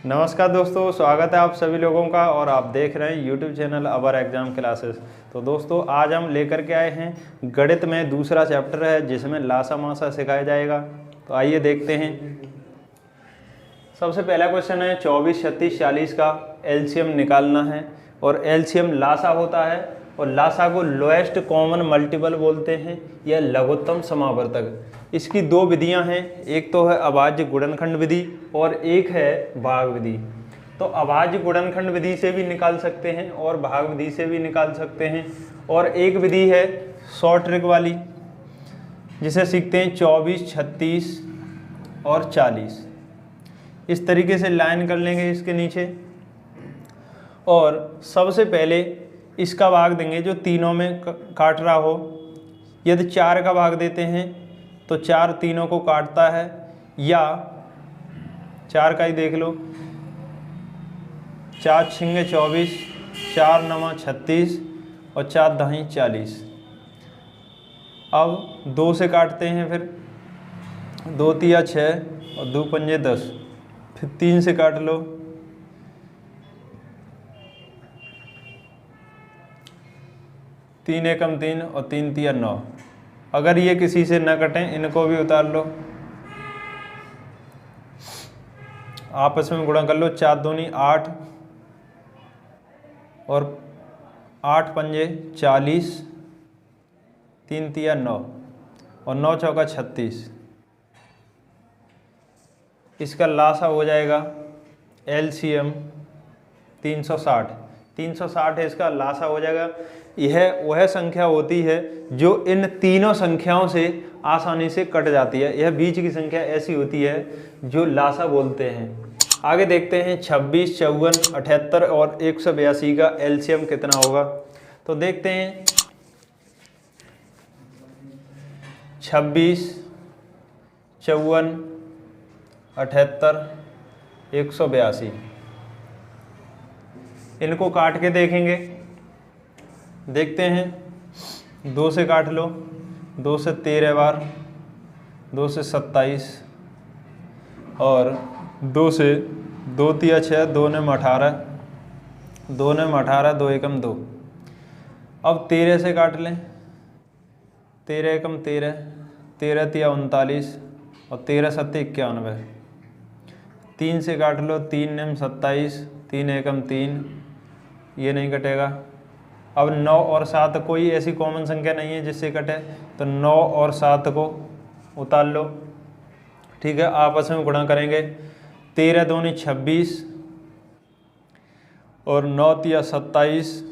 नमस्कार दोस्तों, स्वागत है आप सभी लोगों का और आप देख रहे हैं यूट्यूब चैनल अवर एग्जाम क्लासेस। तो दोस्तों आज हम लेकर के आए हैं गणित में दूसरा चैप्टर है जिसमें लासा मासा सिखाया जाएगा। तो आइए देखते हैं। सबसे पहला क्वेश्चन है 24, 36, 40 का एलसीएम निकालना है और एलसीएम लासा होता है और लासा को लोएस्ट कॉमन मल्टीपल बोलते हैं या लघुत्तम समावर्तक। इसकी दो विधियां हैं, एक तो है अभाज्य गुणनखंड विधि और एक है भाग विधि। तो अभाज्य गुणनखंड विधि से भी निकाल सकते हैं और भाग विधि से भी निकाल सकते हैं। और एक विधि है शॉर्ट ट्रिक वाली जिसे सीखते हैं 24, 36 और 40। इस तरीके से लाइन कर लेंगे इसके नीचे और सबसे पहले इसका भाग देंगे जो तीनों में काट रहा हो। यदि 4 का भाग देते हैं तो 4 तीनों को काटता है, या 4 का ही देख लो, 4 छिंगे 24, 4 नवा 36 और 4 दही 40। अब 2 से काटते हैं, फिर 2 तिया 6 और 2 पंजे 10, फिर 3 से काट लो, 3 एकम 3 और 3 तिया 9। अगर ये किसी से न कटें इनको भी उतार लो, आपस में गुणा कर लो। 4 दूनी 8 और 8 पंजे 40, 3 तिया 9 और 9 चौका 36। इसका लासा हो जाएगा एलसीएम 360। 360 है इसका लासा हो जाएगा। यह वह संख्या होती है जो इन तीनों संख्याओं से आसानी से कट जाती है। यह बीच की संख्या ऐसी होती है जो लासा बोलते हैं। आगे देखते हैं 26, 54, 78 और 182 का एलसीएम कितना होगा। तो देखते हैं 26, 54, 78, 182। इनको काट के देखेंगे। देखते हैं 2 से काट लो, 2 से 13 बार, 2 से 27 और 2 से 2 तिया 6, 2 ने 18, 2 ने 18, 2 एकम 2। अब 13 से काट लें, 13 एकम 13, 13 तिया 39 और 13 सत्ते 91। 3 से काट लो, 3 नेम 27, 3 एकम 3, ये नहीं कटेगा। अब 9 और 7 कोई ऐसी कॉमन संख्या नहीं है जिससे कटे, तो 9 और 7 को उतार लो। ठीक है, आपस में गुणा करेंगे। 13 दूनी 26 और 9 तिया 27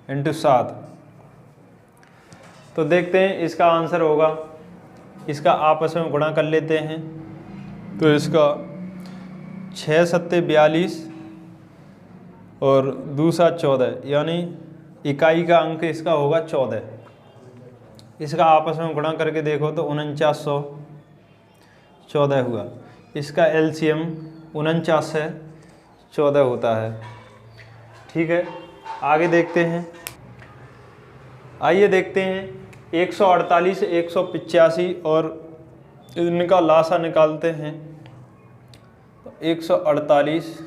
इंटू 7। तो देखते हैं इसका आंसर होगा। इसका आपस में गुणा कर लेते हैं। तो इसका 6 सत्ते 42 और दूसरा 14, यानी इकाई का अंक इसका होगा 14। इसका आपस में गुणा करके देखो तो 4914 हुआ। इसका एलसीएम 49 से 14 होता है। ठीक है, आगे देखते हैं। आइए देखते हैं 148, 185 और इनका लासा निकालते हैं। 148,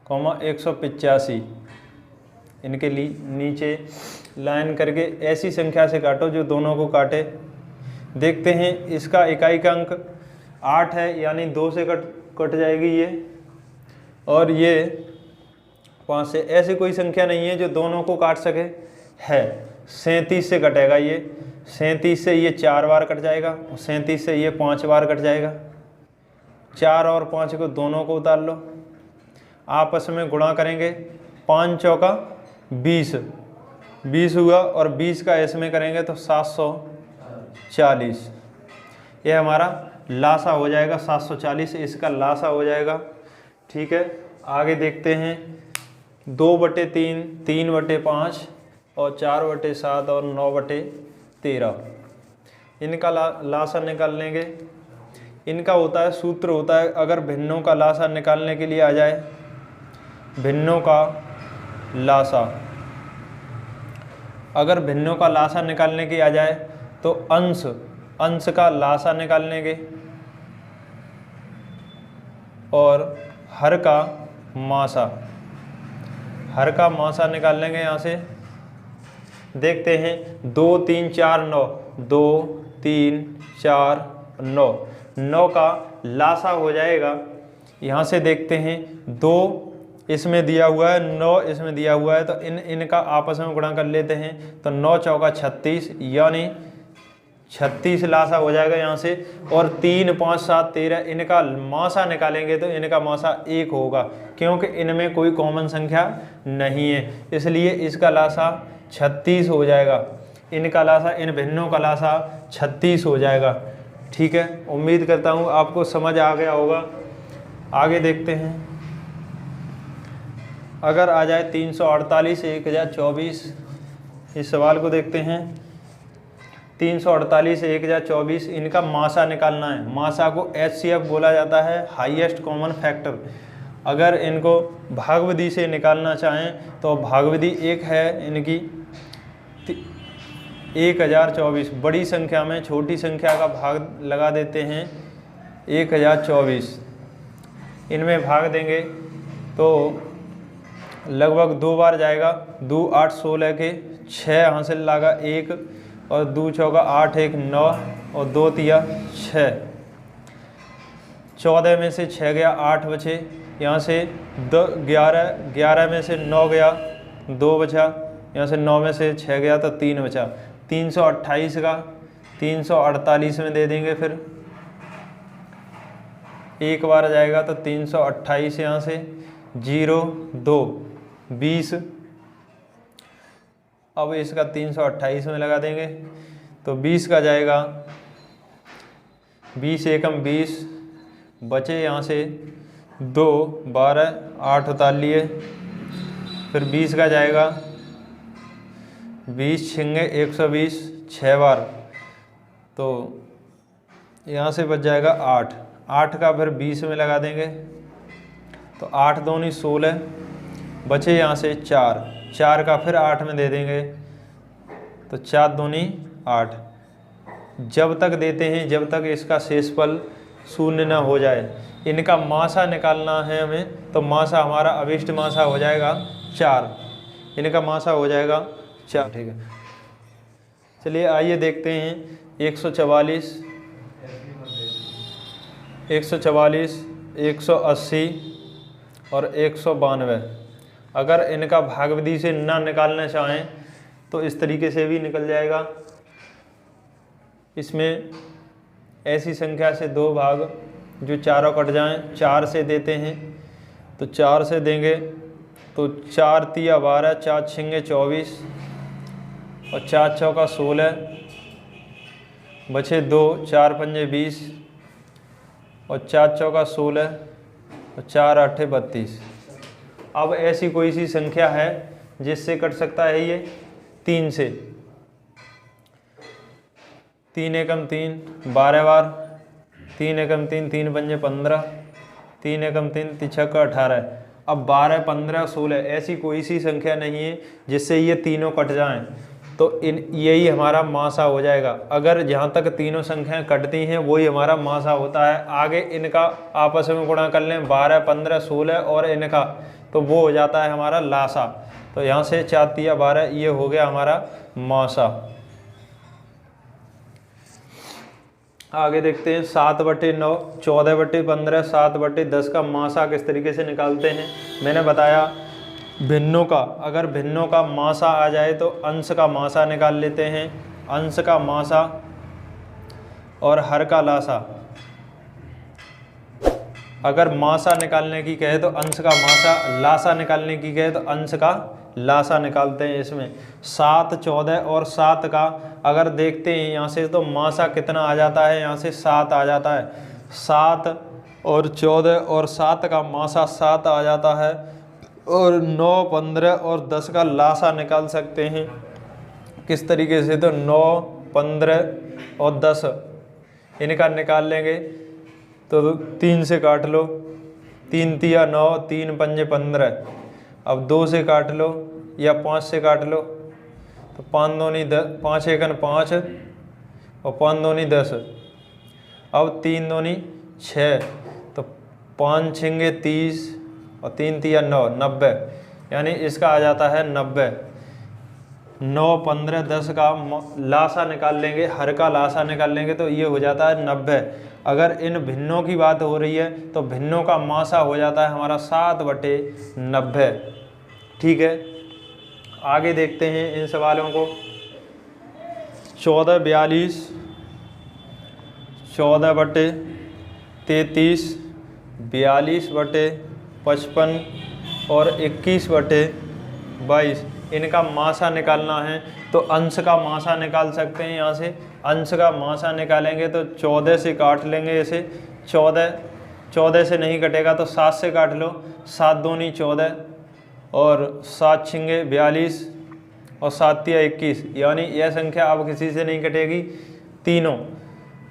185 इनके लिए नीचे लाइन करके ऐसी संख्या से काटो जो दोनों को काटे। देखते हैं इसका इकाई का अंक 8 है, यानी 2 से कट जाएगी ये, और ये 5 से। ऐसी कोई संख्या नहीं है जो दोनों को काट सके, है 37 से कटेगा ये। 37 से ये 4 बार कट जाएगा और 37 से ये 5 बार कट जाएगा। 4 और 5 को दोनों को उतार लो, आपस में गुणा करेंगे। 5 चौका 20, 20 हुआ और 20 का इसमें करेंगे तो 740। यह हमारा लासा हो जाएगा 740, इसका लासा हो जाएगा। ठीक है, आगे देखते हैं 2/3, 3/5 और 4/7 और 9/13। इनका लासा निकाल लेंगे। इनका होता है, सूत्र होता है, अगर भिन्नों का लासा निकालने के लिए आ जाए, भिन्नों का लासा, अगर भिन्नों का लासा निकालने की आ जाए तो अंश का लासा निकालने के। और हर का मासा, हर का मासा निकाल लेंगे यहाँ से। देखते हैं 2 3 4 9, 2 3 4 9, 9 का लासा हो जाएगा। यहाँ से देखते हैं 2 इसमें दिया हुआ है, 9 इसमें दिया हुआ है, तो इनका आपस में गुणा कर लेते हैं। तो 9 चौका 36, यानी 36 लासा हो जाएगा यहाँ से। और 3 5 7 13, इनका मासा निकालेंगे तो इनका मासा 1 होगा, क्योंकि इनमें कोई कॉमन संख्या नहीं है, इसलिए इसका लासा 36 हो जाएगा। इनका लासा, इन भिन्नों का लासा 36 हो जाएगा। ठीक है, उम्मीद करता हूँ आपको समझ आ गया होगा। आगे देखते हैं। अगर आ जाए 348 1024, इस सवाल को देखते हैं। 348 1024, इनका मासा निकालना है। मासा को HCF बोला जाता है, हाईएस्ट कॉमन फैक्टर। अगर इनको भागविधि से निकालना चाहें तो भागविधि एक है इनकी 1024, बड़ी संख्या में छोटी संख्या का भाग लगा देते हैं 1024। इनमें भाग देंगे तो लगभग 2 बार जाएगा। 2 8 16 के 6 हासिल लगा 1, और 2 चौका 8 1 9, और 2 तिया 6। 14 में से 6 गया, 8 बचे। यहाँ से 11, 11 में से 9 गया, 2 बचा। यहाँ से 9 में से 6 गया तो 3 बचा। 328 का 348 में दे देंगे, फिर एक बार जाएगा तो 328 यहाँ से 0 2 20। अब इसका 328 में लगा देंगे तो 20 का जाएगा, 20 एकम 20, बचे यहाँ से 2 12 8 उतार लिए। फिर 20 का जाएगा, 20 छिंगे 120, 6 बार, तो यहाँ से बच जाएगा 8। 8 का फिर 20 में लगा देंगे तो 8 दूनी 16, बचे यहाँ से 4। 4 का फिर 8 में दे देंगे तो 4 दूनी 8। जब तक देते हैं जब तक इसका शेषफल 0 न हो जाए। इनका मासा निकालना है हमें, तो मासा हमारा अभिष्ट मासा हो जाएगा 4। इनका मासा हो जाएगा 4। ठीक है, चलिए आइए देखते हैं 144, 144, 180 और 192। अगर इनका भागविधि से ना निकालना चाहें तो इस तरीके से भी निकल जाएगा। इसमें ऐसी संख्या से 2 भाग जो चारों कट जाएं, 4 से देते हैं तो 4 से देंगे तो 4 तिया 12, 4 छिंगे 24, और 4 चौका 16, बचे 2, 4 पंजे 20, और 4 चौका 16, और 4 आठे 32। अब ऐसी कोई सी संख्या है जिससे कट सकता है ये 3 से। 3 एकम 3 12 बार, 3 एकम 3 3 पंजे 15, 3 एकम 3 तिछक्का 18। अब 12 15 16 ऐसी कोई सी संख्या नहीं है जिससे ये तीनों कट जाएं, तो यही हमारा मासा हो जाएगा। अगर जहाँ तक तीनों संख्याएं कटती हैं वही हमारा मासा होता है। आगे इनका आपस में गुणा कर लें 12 15 16 और इनका, तो वो हो जाता है हमारा लासा। तो यहाँ से 4 तिया 12, ये हो गया हमारा मासा। आगे देखते हैं 7/9, 14/15, 7/10 का मासा किस तरीके से निकालते हैं। मैंने बताया भिन्नों का, अगर भिन्नों का मासा आ जाए तो अंश का मासा निकाल लेते हैं। अंश का मासा और हर का लासा। अगर मासा निकालने की कहे तो अंश का मासा, लासा निकालने की कहे तो अंश का लासा निकालते हैं। इसमें 7 14 और 7 का अगर देखते हैं यहाँ से तो मासा कितना आ जाता है, यहाँ से 7 आ जाता है। 7 और 14 और 7 का मासा 7 आ जाता है। और 9 15 और 10 का लासा निकाल सकते हैं। किस तरीके से, तो 9 15 और 10 इनका निकाल लेंगे तो 3 से काट लो, 3 तिया 9, 3 पंजे 15। अब 2 से काट लो या 5 से काट लो तो 5 दूनी 10, 5 एकन 5 और 5 दूनी 10। अब 3 दूनी 6, तो 5 छंगे 30 और 3 तिया 9, 90, यानी इसका आ जाता है 90। 9, 15, 10 का लासा निकाल लेंगे, हर का लासा निकाल लेंगे तो ये हो जाता है 90। अगर इन भिन्नों की बात हो रही है तो भिन्नों का मासा हो जाता है हमारा 7/90। ठीक है, आगे देखते हैं इन सवालों को। 14, 42, 14/33, 42/55 और 21/22, इनका मासा निकालना है। तो अंश का मासा निकाल सकते हैं यहाँ से। अंश का मासा निकालेंगे तो 14 से काट लेंगे इसे। 14 से नहीं कटेगा तो 7 से काट लो। 7 दूनी 14 और 7 छंगे 42 और 7 तिया 21, यानी यह संख्या अब किसी से नहीं कटेगी, तीनों।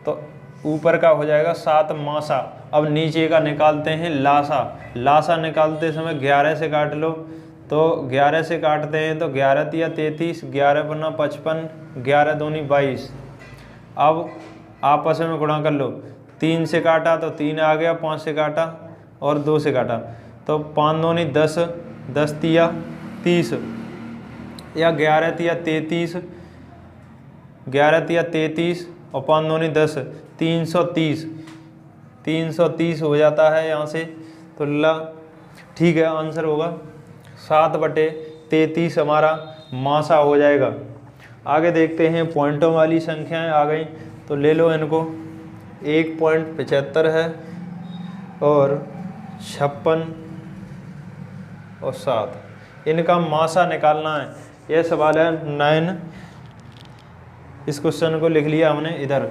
तो ऊपर का हो जाएगा 7 मासा। अब नीचे का निकालते हैं लासा। लासा निकालते समय 11 से काट लो। तो 11 से काटते हैं तो 11 तिया 33, 11 पन्ना 55, 11 दूनी 22। अब आपस में गुणा कर लो। 3 से काटा तो 3 आ गया, 5 से काटा और 2 से काटा तो 5 दूनी 10, 10 तिया 30 या 11 तिया 33, 11 तिया 33 और 5 दूनी 10, 330, 330 हो जाता है यहाँ से। तो ला ठीक है, आंसर होगा 7/33 हमारा मासा हो जाएगा। आगे देखते हैं, पॉइंटों वाली संख्याएं आ गई तो ले लो इनको। 1.75 है और 56 और 7, इनका मासा निकालना है। यह सवाल है 9। इस क्वेश्चन को लिख लिया हमने इधर।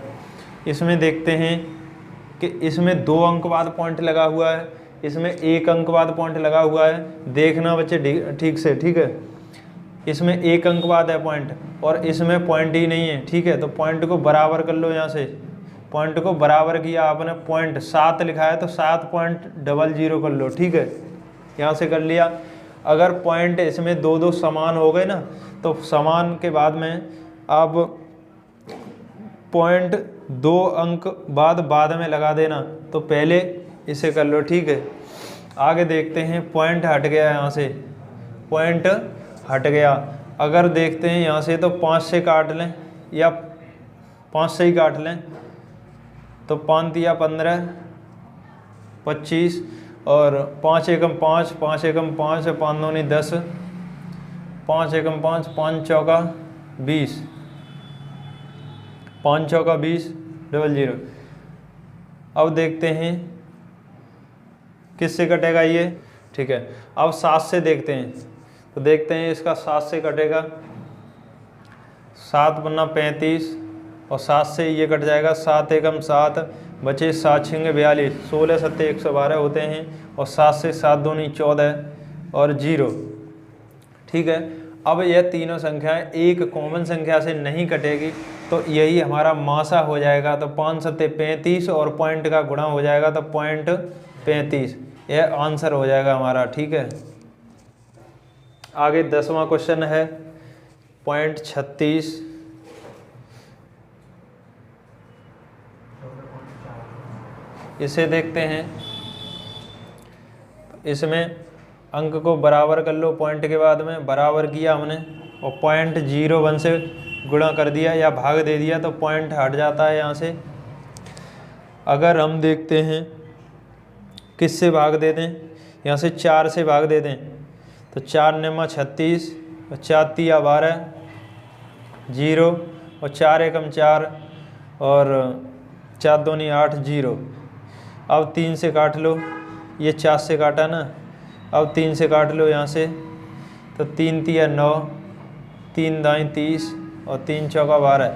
इसमें देखते हैं कि इसमें 2 अंक बाद पॉइंट लगा हुआ है, इसमें 1 अंक बाद पॉइंट लगा हुआ है। देखना बच्चे ठीक से, ठीक है। इसमें 1 अंक बाद है पॉइंट और इसमें पॉइंट ही नहीं है। ठीक है, तो पॉइंट को बराबर कर लो। यहाँ से पॉइंट को बराबर किया आपने, पॉइंट 7 लिखा है तो 7.00 कर लो। ठीक है, यहाँ से कर लिया। अगर पॉइंट इसमें 2 समान हो गए ना, तो समान के बाद में अब पॉइंट 2 अंक बाद में लगा देना, तो पहले इसे कर लो। ठीक है, आगे देखते हैं। पॉइंट हट गया यहाँ से, पॉइंट हट गया। अगर देखते हैं यहाँ से तो 5 से काट लें या 5 से ही काट लें तो 5 तिया 15, 25 और 5 एकम 5, 5 एकम 5, 5 दूनी 10, 5 एकम 5, 5 चौका 20, 5 चौका 20, 00। अब देखते हैं किससे कटेगा ये। ठीक है, अब 7 से देखते हैं तो देखते हैं इसका 7 से कटेगा। 7 पन्ना 35 और 7 से ये कट जाएगा। 7 एकम 7 बचे, 7 छंगे 42, 16 सत्ते 112 होते हैं और 7 से 7 दूनी 14 और 0। ठीक है, अब यह तीनों संख्याएं एक कॉमन संख्या से नहीं कटेगी तो यही हमारा मासा हो जाएगा। तो 5 सत्ते 35 और पॉइंट का गुणा हो जाएगा तो 0.35, यह आंसर हो जाएगा हमारा। ठीक है, आगे 10वां क्वेश्चन है 0.36। इसे देखते हैं। इसमें अंक को बराबर कर लो, पॉइंट के बाद में बराबर किया हमने और 0.01 से गुणा कर दिया या भाग दे दिया तो पॉइंट हट जाता है यहाँ से। अगर हम देखते हैं किससे भाग दे दें, यहाँ से 4 से भाग दे दें तो 4 नेमा 36 और 4 तिया 12, 0 और 4 एकम 4 और 4 दूनी 8, 0। अब 3 से काट लो, ये 4 से काटा ना, अब 3 से काट लो यहाँ से तो 3 तिया 9, 3 दाई 30 और 3 चौका 12।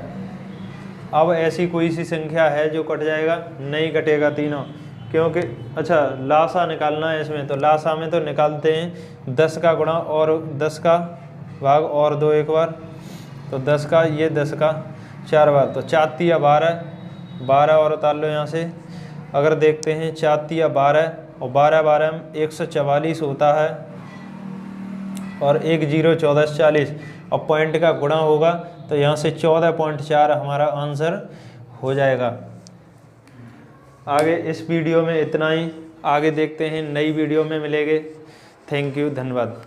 अब ऐसी कोई सी संख्या है जो कट जाएगा? नहीं कटेगा तीनों, क्योंकि अच्छा लासा निकालना है इसमें। तो लासा में तो निकालते हैं 10 का गुणा और 10 का भाग और 2 एक बार, तो 10 का ये 10 का 4 बार, तो 4 तिया 12, 12 और उतार लो यहाँ से। अगर देखते हैं 4 तिया 12 और 12 12 में 144 होता है और 1 0 14 40 और पॉइंट का गुणा होगा तो यहाँ से 14.4 हमारा आंसर हो जाएगा। आगे इस वीडियो में इतना ही। आगे देखते हैं, नई वीडियो में मिलेंगे। थैंक यू, धन्यवाद।